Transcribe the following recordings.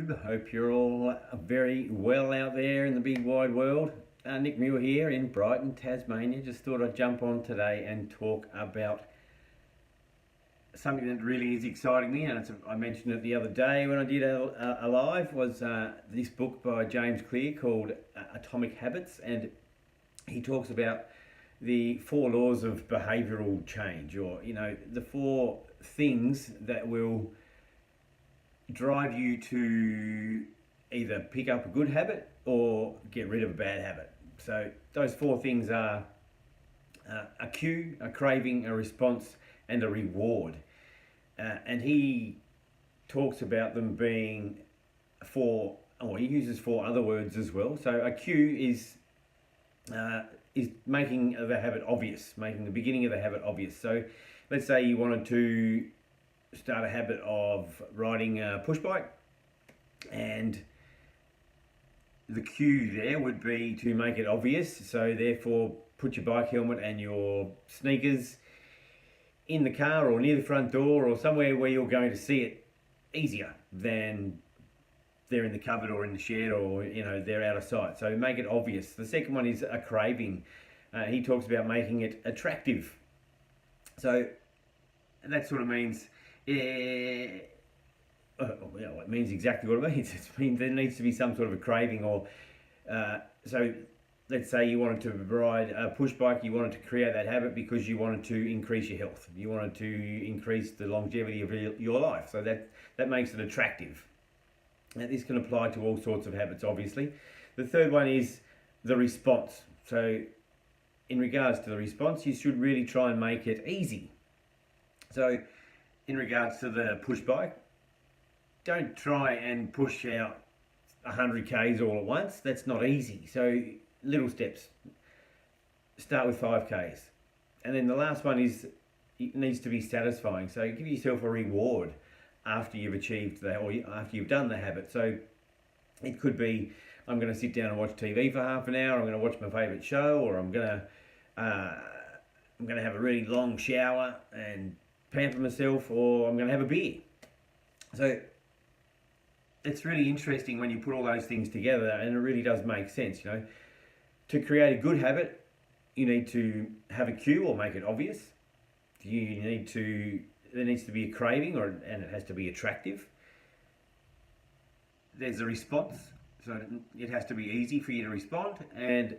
Hope you're all very well out there in the big wide world. Nick Muir here in Brighton, Tasmania. Just thought I'd jump on today and talk about something that really is exciting me, and I mentioned it the other day when I did a live, was this book by James Clear called Atomic Habits, and he talks about the 4 laws of behavioural change, or the 4 things that will drive you to either pick up a good habit or get rid of a bad habit. So those 4 things are a cue, a craving, a response, and a reward. And he talks about them being he uses 4 other words as well. So a cue is making the habit obvious, making the beginning of the habit obvious. So let's say you wanted to start a habit of riding a push bike, and the cue there would be to make it obvious. So therefore put your bike helmet and your sneakers in the car or near the front door or somewhere where you're going to see it easier than they're in the cupboard or in the shed, or they're out of sight. So make it obvious. The second one is a craving. He talks about making it attractive. So that sort of means it means exactly what it means. It means there needs to be some sort of a craving, or so let's say you wanted to ride a push bike, you wanted to create that habit because you wanted to increase your health, you wanted to increase the longevity of your life, so that makes it attractive. Now, this can apply to all sorts of habits, obviously. The third one is the response. So in regards to the response, you should really try and make it easy. So in regards to the push bike, don't try and push out 100 Ks all at once. That's not easy. So little steps. Start with 5 Ks. And then the last one is, it needs to be satisfying. So give yourself a reward after you've achieved that, or after you've done the habit. So it could be, I'm going to sit down and watch TV for half an hour, I'm going to watch my favourite show, or I'm going to have a really long shower and pamper myself, or I'm going to have a beer. So it's really interesting when you put all those things together, and it really does make sense. To create a good habit, you need to have a cue or make it obvious. There needs to be a craving, and it has to be attractive. There's a response, so it has to be easy for you to respond, and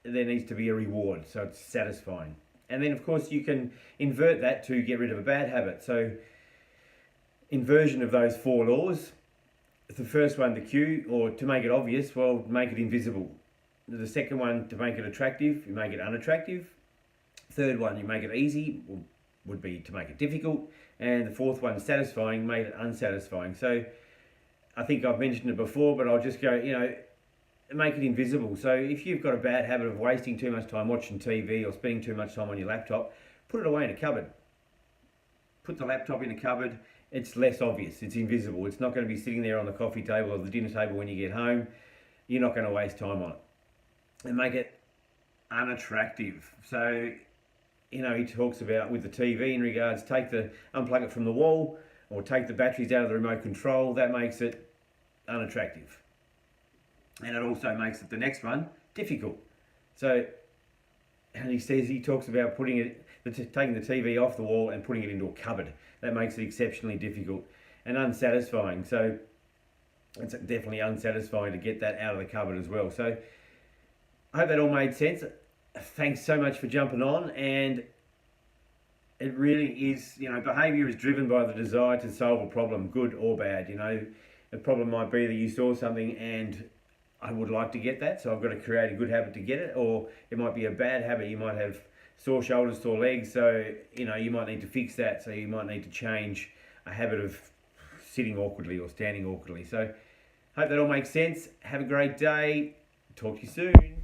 there needs to be a reward, so it's satisfying. And then of course you can invert that to get rid of a bad habit. So inversion of those 4 laws. The first one, the cue, or to make it obvious, well, make it invisible. The second one, to make it attractive, you make it unattractive. Third one, you make it easy, would be to make it difficult. And the fourth one, satisfying, make it unsatisfying. So I think I've mentioned it before, but I'll just go, make it invisible. So if you've got a bad habit of wasting too much time watching TV or spending too much time on your laptop, put it away in a cupboard. Put the laptop in a cupboard. It's less obvious. It's invisible. It's not going to be sitting there on the coffee table or the dinner table when you get home. You're not going to waste time on it. And make it unattractive. So, he talks about with the TV in regards, unplug it from the wall, or take the batteries out of the remote control. That makes it unattractive. And it also makes it, the next one, difficult. So, and he talks about taking the TV off the wall and putting it into a cupboard. That makes it exceptionally difficult and unsatisfying. So it's definitely unsatisfying to get that out of the cupboard as well. So I hope that all made sense. Thanks so much for jumping on. And it really is, behaviour is driven by the desire to solve a problem, good or bad. The problem might be that you saw something and I would like to get that, so I've got to create a good habit to get it. Or it might be a bad habit. You might have sore shoulders, sore legs, so you might need to fix that. So you might need to change a habit of sitting awkwardly or standing awkwardly. So hope that all makes sense. Have a great day. Talk to you soon.